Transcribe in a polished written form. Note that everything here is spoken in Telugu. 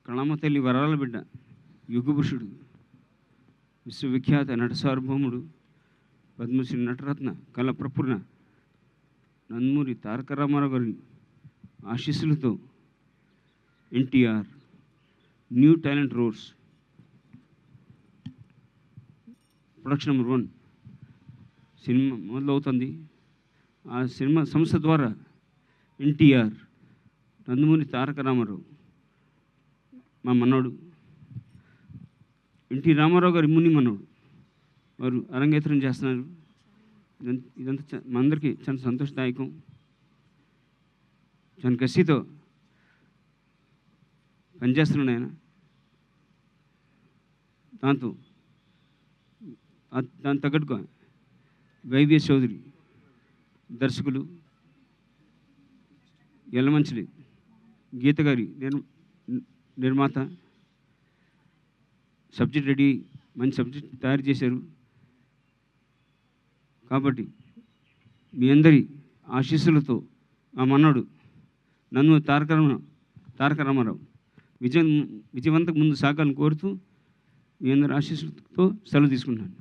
కళామ తల్లి వరాల బిడ్డ, యుగపురుషుడు, విశ్వవిఖ్యాత నట సార్వభౌముడు, పద్మశ్రీ నటరత్న కళ ప్రపూర్ణ నందమూరి తారక రామారావు గారి ఆశీస్సులతో NTR new talent roads production number 1 cinema మొదలవుతుంది. ఆ సినిమా సంస్థ ద్వారా ఎన్టీఆర్ నందమూరి తారక రామారావు మా మనవడు, ఎన్టీ రామారావు గారి ముని మనవడు వారు అరంగేత్రం చేస్తున్నారు. ఇదంతా మా అందరికీ చాలా సంతోషదాయకం. చాలా కసితో పనిచేస్తున్నాడు ఆయన. దాని తగ్గట్టుగా వైవిఎస్ చౌదరి దర్శకులు, ఎల్లమంచిలి గీత గారి నిర్మాత, సబ్జెక్ట్ రెడీ, మంచి సబ్జెక్ట్ తయారు చేశారు. కాబట్టి మీ అందరి ఆశీస్సులతో ఆ మనోడు నన్ను తారక రామారావు విజయవంతంగా ముందు సాగాలని కోరుతూ మీ అందరి ఆశీస్సులతో సెలవు తీసుకుంటున్నాను.